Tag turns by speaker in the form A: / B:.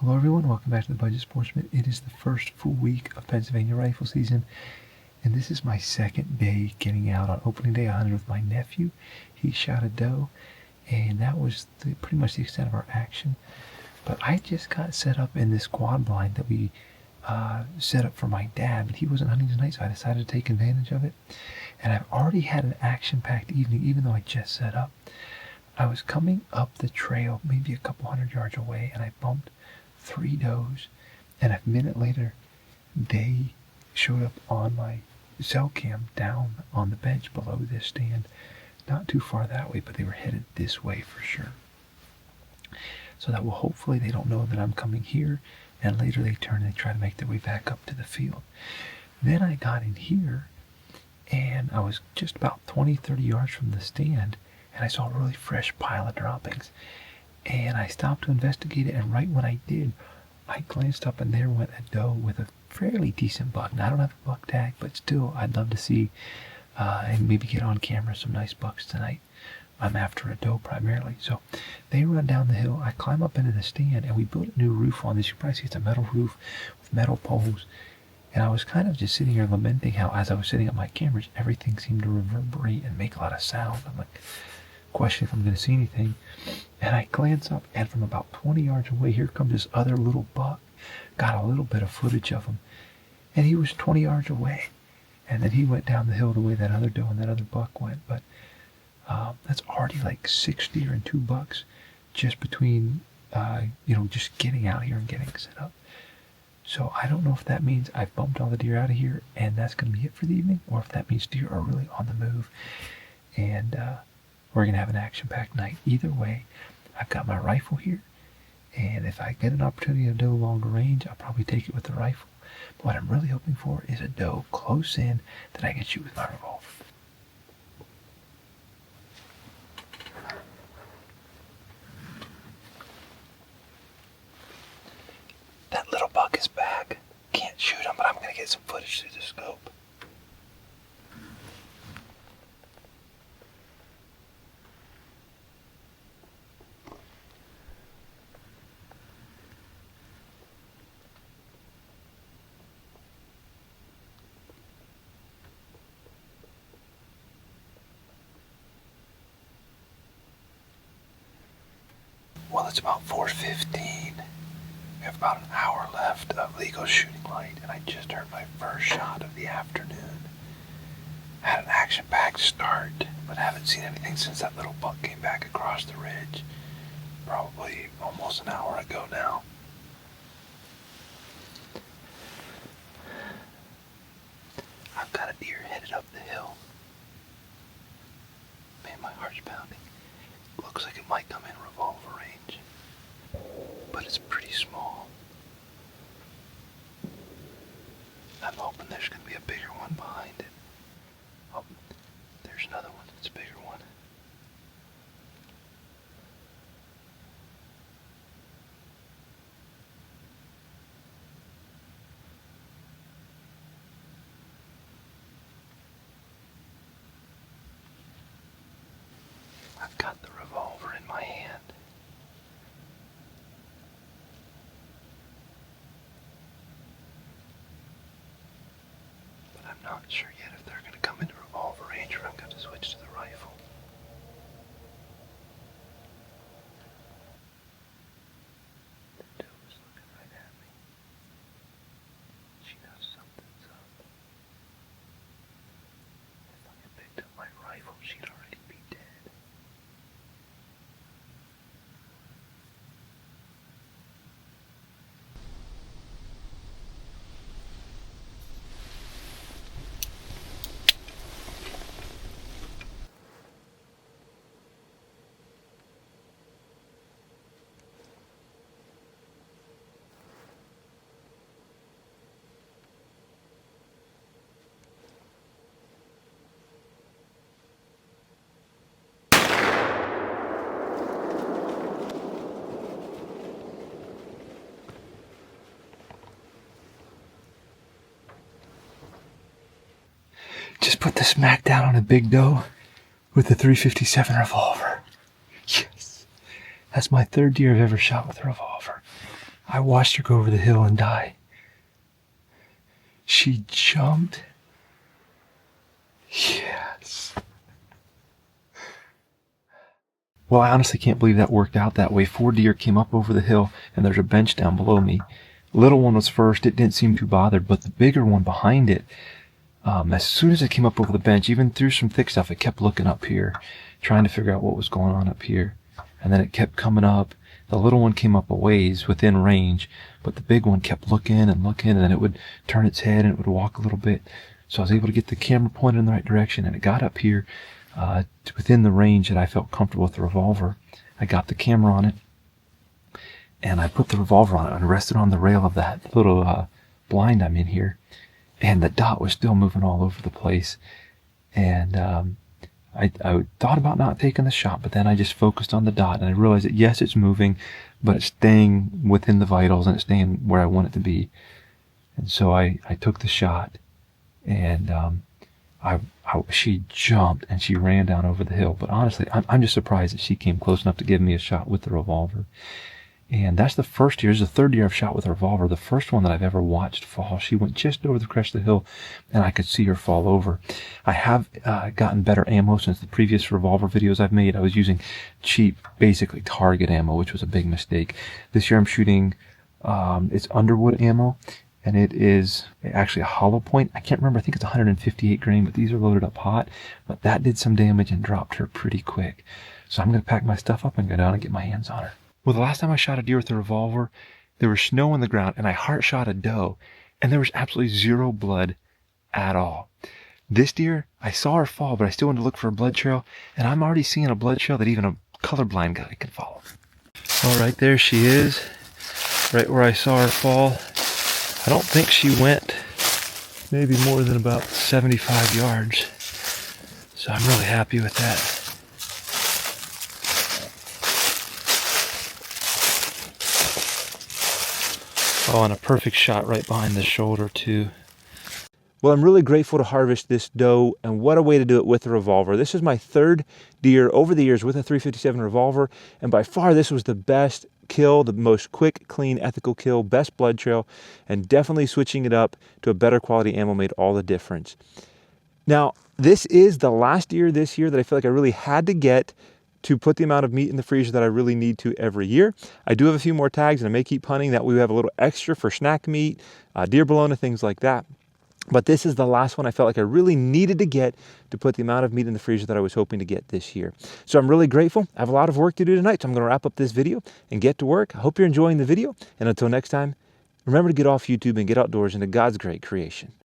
A: Hello everyone, welcome back to the Budget Sportsman. It is the first full week of Pennsylvania rifle season, and this is my second day getting out. On opening day I hunted with my nephew. He shot a doe, and that was pretty much the extent of our action. But I just got set up in this quad blind that we set up for my dad, but he wasn't hunting tonight, so I decided to take advantage of it. And I've already had an action-packed evening, even though I just set up. I was coming up the trail, maybe a couple hundred yards away, and I bumped 3 does, and a minute later they showed up on my cell cam down on the bench below this stand, not too far that way, but they were headed this way for sure. So that will hopefully they don't know that I'm coming here, and later they turn and they try to make their way back up to the field. Then I got in here and I was just about 20-30 yards from the stand, and I saw a really fresh pile of droppings. And I stopped to investigate it, and right when I did, I glanced up and there went a doe with a fairly decent buck. Now, I don't have a buck tag, but still, I'd love to see and maybe get on camera some nice bucks tonight. I'm after a doe primarily. So they run down the hill. I climb up into the stand, and we built a new roof on this. You can probably see it's a metal roof with metal poles. And I was kind of just sitting here lamenting how, as I was setting up my cameras, everything seemed to reverberate and make a lot of sound. I'm like, question if I'm going to see anything. And I glance up, and from about 20 yards away, here comes this other little buck. Got a little bit of footage of him, and he was 20 yards away. And then he went down the hill the way that other doe and that other buck went. But that's already like 6 deer and 2 bucks just between, just getting out here and getting set up. So I don't know if that means I've bumped all the deer out of here and that's going to be it for the evening, or if that means deer are really on the move and we're going to have an action-packed night. Either way, I've got my rifle here, and if I get an opportunity to do longer range, I'll probably take it with the rifle. But what I'm really hoping for is a doe close in that I can shoot with my revolver. That little buck is back. Can't shoot him, but I'm going to get some footage through the scope. Well, it's about 4:15. We have about an hour left of legal shooting light, and I just heard my first shot of the afternoon. Had an action-packed start, but haven't seen anything since that little buck came back across the ridge. Probably almost an hour ago now. I've got a deer headed up the hill. Man, my heart's pounding. Looks like it might come in revolver range, but it's pretty small. I'm hoping there's going to be a bigger one behind it. Oh, there's another one. It's a bigger one. I've got the revolver in my hand. But I'm not sure yet if they're going to come into revolver range, or I'm going to switch to the rifle. The doe is looking right at me. She knows something's up. If I had picked up my rifle, she'd already be dead. Just put the smack down on a big doe with the 357 revolver. Yes. That's my 3rd deer I've ever shot with a revolver. I watched her go over the hill and die. She jumped. Yes. Well, I honestly can't believe that worked out that way. 4 deer came up over the hill, and there's a bench down below me. Little one was first. It didn't seem too bothered, but the bigger one behind it, as soon as it came up over the bench, even through some thick stuff, it kept looking up here, trying to figure out what was going on up here. And then it kept coming up. The little one came up a ways within range, but the big one kept looking, and then it would turn its head and it would walk a little bit. So I was able to get the camera pointed in the right direction, and it got up here within the range that I felt comfortable with the revolver. I got the camera on it, and I put the revolver on it and rested on the rail of that little blind I'm in here, and the dot was still moving all over the place. And I thought about not taking the shot, but then I just focused on the dot, and I realized that yes, it's moving, but it's staying within the vitals, and it's staying where I want it to be. And so I took the shot, and she jumped and she ran down over the hill. But honestly, I'm just surprised that she came close enough to give me a shot with the revolver. And that's the first deer. This is the third deer I've shot with a revolver. The first one that I've ever watched fall. She went just over the crest of the hill, and I could see her fall over. I have gotten better ammo since the previous revolver videos I've made. I was using cheap, basically Target ammo, which was a big mistake. This year I'm shooting, it's Underwood ammo, and it is actually a hollow point. I can't remember. I think it's 158 grain, but these are loaded up hot. But that did some damage and dropped her pretty quick. So I'm going to pack my stuff up and go down and get my hands on her. Well, the last time I shot a deer with a revolver, there was snow on the ground, and I heart shot a doe, and there was absolutely zero blood at all. This deer, I saw her fall, but I still wanted to look for a blood trail, and I'm already seeing a blood trail that even a colorblind guy can follow. All right, there she is, right where I saw her fall. I don't think she went maybe more than about 75 yards, so I'm really happy with that. Oh, and a perfect shot right behind the shoulder, too. Well, I'm really grateful to harvest this doe, and what a way to do it with a revolver. This is my third deer over the years with a .357 revolver, and by far this was the best kill, the most quick, clean, ethical kill, best blood trail, and definitely switching it up to a better quality ammo made all the difference. Now, this is the last deer this year that I feel like I really had to get to put the amount of meat in the freezer that I really need to every year. I do have a few more tags, and I may keep hunting. That way we have a little extra for snack meat, deer bologna, things like that. But this is the last one I felt like I really needed to get to put the amount of meat in the freezer that I was hoping to get this year. So I'm really grateful. I have a lot of work to do tonight, so I'm going to wrap up this video and get to work. I hope you're enjoying the video, and until next time, remember to get off YouTube and get outdoors into God's great creation.